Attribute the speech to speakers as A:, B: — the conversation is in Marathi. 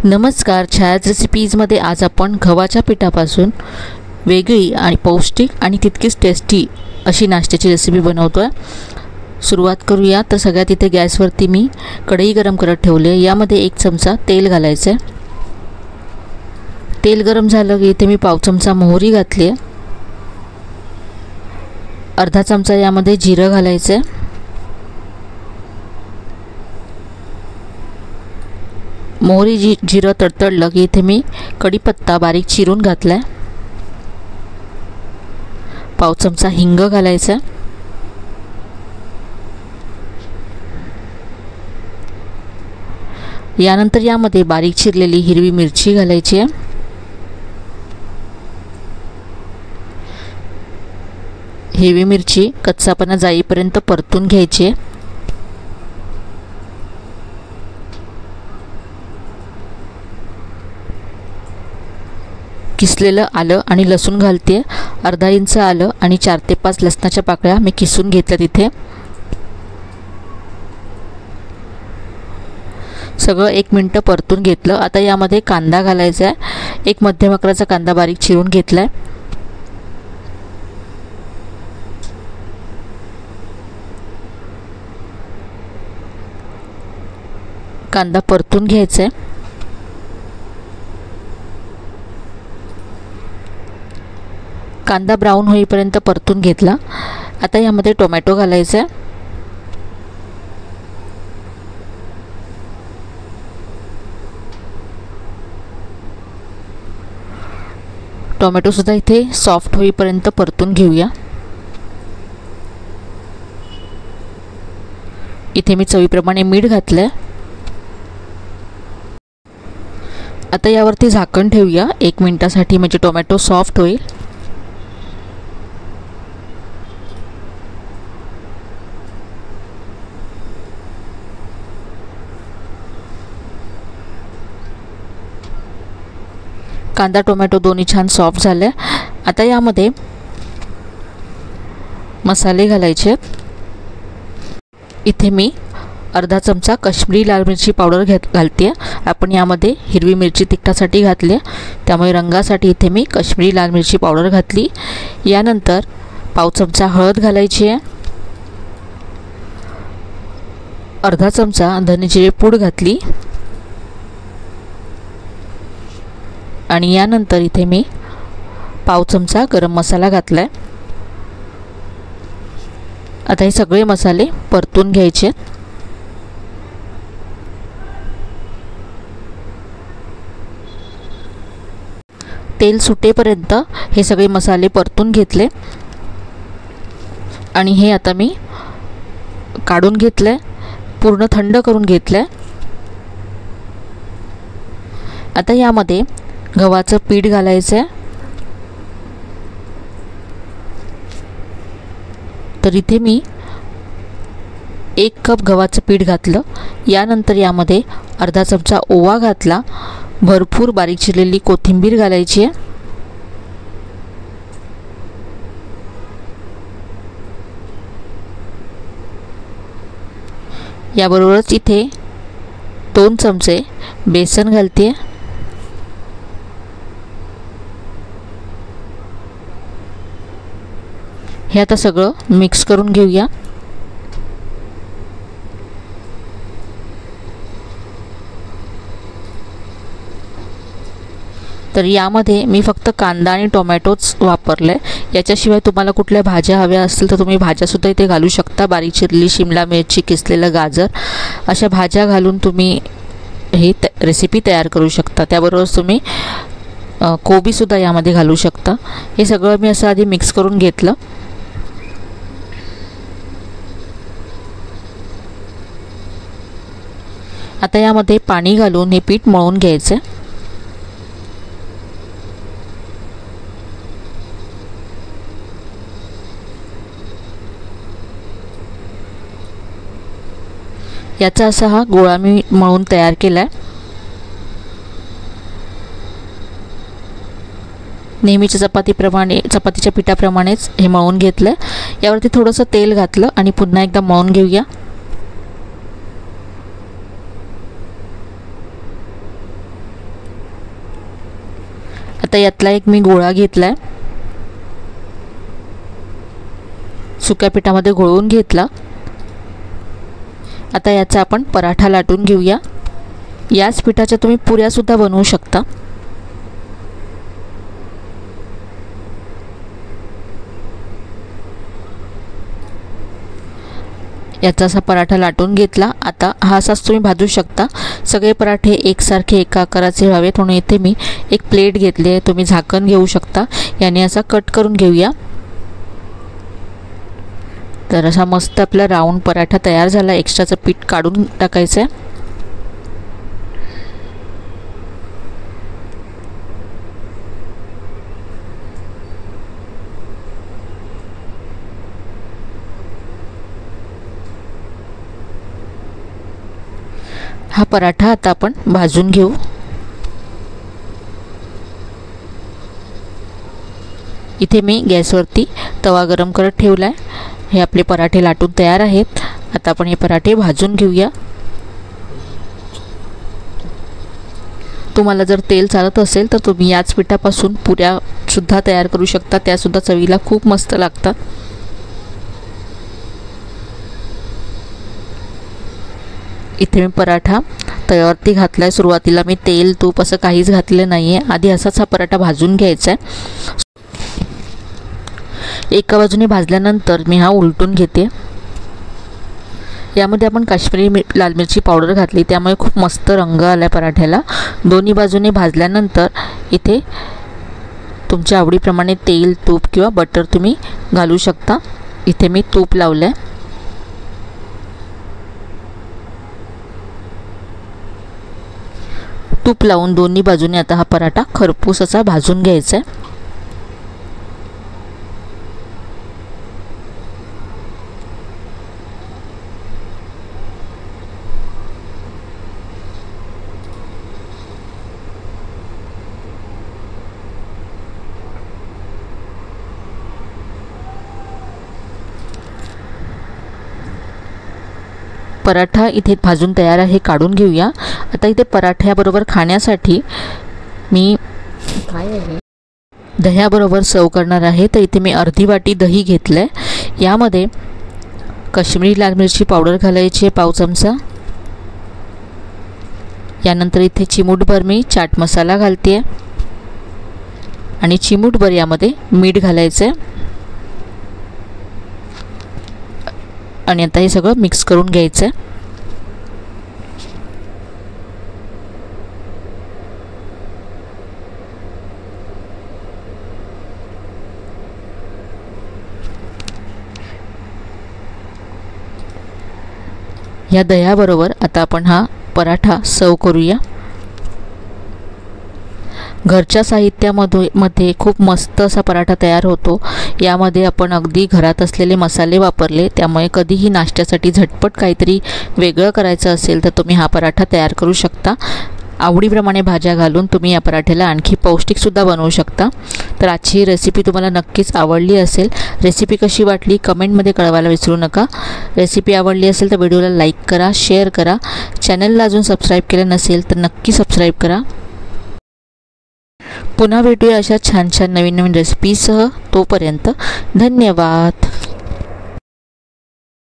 A: नमस्कार, छायाच रेसिपीजमध्ये आज आपण गव्हाच्या पिठापासून वेगळी आणि पौष्टिक आणि तितकीच टेस्टी अशी नाश्त्याची रेसिपी बनवतोय। सुरुवात करूया। तर सगळ्यात इथे गॅसवरती मी कढई गरम करत ठेवली आहे। यामध्ये 1 चमचा तेल घालायचं आहे। तेल गरम झालं की इथे मी पाव चमचा मोहरी घातली आहे। अर्धा चमचा यामध्ये जिरं घालायचं आहे। मोहरी जिरं तडतडलं की इथे मी कढीपत्ता बारीक चिरून घातलाय। पाव चमचा हिंग घालायचा। यानंतर यामध्ये बारीक चिरलेली हिरवी मिरची घालायची आहे। हिरवी मिरची कच्चापणा जाईपर्यंत परतून घ्यायची आहे। किसलेलं आलं आणि लसूण घालते। अर्धा इंच आलं आणि 4 ते 5 लसणाच्या पाकळ्या मी किसून घेतल्या। तिथे सगळं 1 मिनिट परतून घेतलं। आता यामध्ये कांदा घालायचा आहे। 1 मध्यम आकाराचा कांदा बारीक चिरून घेतलाय। कांदा परतून घ्यायचा आहे। कांदा ब्राऊन होईपर्यंत परतून घेतला। आता यामध्ये टोमॅटो घालायचा आहे। टोमॅटो सुद्धा इथे सॉफ्ट होईपर्यंत परतून घेऊया। इथे मी चवीप्रमाणे मीठ घातलंय। आता यावरती झाकण ठेवूया 1 मिनिटासाठी, म्हणजे टोमॅटो सॉफ्ट होईल। कांदा टोमॅटो दोन्ही छान सॉफ्ट झाले। आता यामध्ये मसाले घालायचे। इथे मी अर्धा चमचा काश्मीरी लाल मिरची पावडर घालते। आपण यामध्ये हिरवी मिरची तिखटासाठी घातली, त्यामुळे रंगासाठी इथे मी काश्मीरी लाल मिरची पावडर घातली। यानंतर पाव चमचा हळद घालायची आहे। अर्धा चमचा धने जिरे पूड घातली आणि यानंतर इथे मी पाव चमचा गरम मसाला घातलाय। आता हे सगळे मसाले परतून घ्यायचे। तेल सुटेपर्यंत हे सगळे मसाले परतून घेतले आणि हे आता मी काढून घेतले, पूर्ण थंड करून घेतले। आता यामध्ये गव्हाचं पीठ घालायचं आहे। तर इथे मी 1 कप गव्हाचं पीठ घातलं। यानंतर यामध्ये अर्धा चमचा ओवा घातला। भरपूर बारीक चिरलेली कोथिंबीर घालायची आहे। याबरोबरच इथे 2 चमचे बेसन घालते। हे आता सगळं मिक्स करून घेऊया। तर यामध्ये मी फक्त कांदा आणि टोमॅटोच वापरले। याच्याशिवाय तुम्हाला कुठल्या भाज्या हव्या असतील तर तुम्ही भाज्यासुद्धा इथे घालू शकता। बारीक चिरलेली शिमला मिरची, किसलेलं गाजर, अशा भाज्या घालून तुम्ही ही रेसिपी तयार करू शकता। त्याबरोबर तुम्ही कोबीसुद्धा यामध्ये घालू शकता। हे सगळं मी असं आधी मिक्स करून घेतलं। आता यामध्ये पाणी घालून हे पीठ मळून घ्यायचं। याचा असा हा गोळा मी मळून तयार केलाय। नेहमीच्या चपातीच्या पिठाप्रमाणेच हे मळून घेतलं। यावरती थोडंसं तेल घातलं आणि पुन्हा एकदा मळून घेऊया। आता यातला एक मी गोळा घेतला आहे, सुक्या पिठामध्ये घोळवून घेतला। आता याचा आपण पराठा लाटून घेऊया। याच पिठाच्या तुम्ही पुऱ्यासुद्धा बनवू शकता। याचा असा पराठा लाटून घेतला। आता हा असाच तुम्ही भाजू शकता। सगळे पराठे एकसारखे एका आकाराचे व्हावेत म्हणून इथे मी एक प्लेट घेतली आहे, तुम्ही झाकण घेऊ शकता। याने असा कट करून घेऊया। तर असा मस्त आपला राऊंड पराठा तयार झाला। एक्स्ट्राचं पीठ काढून टाकायचं आहे। हा पराठा आता आपण भाजून घेऊ। इथे मी गॅसवरती तवा गरम करत ठेवला आहे। हे आपले पराठे लाटून तयार आहेत। आता आपण हे पराठे भाजून घेऊया। तुम्हाला जर तेल चालत असेल तर तुम्ही याच पिठापासून पुऱ्या सुद्धा तयार करू शकता, त्या सुद्धा चवीला खूप मस्त लागतात। इथे मी पराठा तव्यावरती घातलाय। सुरुवातीला मी तेल तूप असं काहीच घातलं नाहीये। आधी असाच हा पराठा भाजून घ्यायचा आहे। एका बाजूने भाजल्यानंतर मी हा उलटून घेते। यामध्ये आपण काश्मीरी लाल मिरची पावडर घातली, त्यामुळे खूप मस्त रंग आला पराठ्याला। दोन्ही बाजूने भाजल्यानंतर इथे तुमच्या आवडीप्रमाणे तेल तूप किंवा बटर तुम्ही घालू शकता। इथे मी तूप लावलंय। तूप लावून दोन्ही बाजूने आता हा पराठा खरपूस असा भाजून घ्यायचा आहे। पराठा इथे भाजून तयार आहे, काढून घेऊया। आता इथे पराठ्याबरोबर खाण्यासाठी मी दह्याबरोबर सर्व करणार आहे। तर इथे मी अर्धी वाटी दही घेतलंय। यामध्ये काश्मीरी लाल मिरची पावडर घालायची आहे, पाव चमचा। यानंतर इथे चिमूटभर मी चाट मसाला घालते आणि चिमूटभर यामध्ये मीठ घालायचं आहे आणि आता हे सगळं मिक्स करून घ्यायचं आहे। या दह्याबरोबर आता आपण हा पराठा सर्व करूया। घरच्या साहित्यामध्ये खूप मस्त असा पराठा तयार होतो। यामध्ये आपण अगदी घरात असलेले मसाले वापरले, त्यामुळे कधीही नाश्त्यासाठी झटपट काहीतरी वेगळं करायचं असेल तर तुम्ही हा पराठा तयार करू शकता। आवडीप्रमाणे भाज्या घालून तुम्ही या पराठ्याला आणखी पौष्टिकसुद्धा बनवू शकता। तर आजची ही रेसिपी तुम्हाला नक्कीच आवडली असेल। रेसिपी कशी वाटली कमेंटमध्ये कळवायला विसरू नका। रेसिपी आवडली असेल तर व्हिडिओला लाईक करा, शेअर करा। चॅनलला अजून सबस्क्राईब केलं नसेल तर नक्की सबस्क्राईब करा। पुन्हा भेटूया अशा छान छान नवीन नवीन रेसिपीसह। तोपर्यंत धन्यवाद।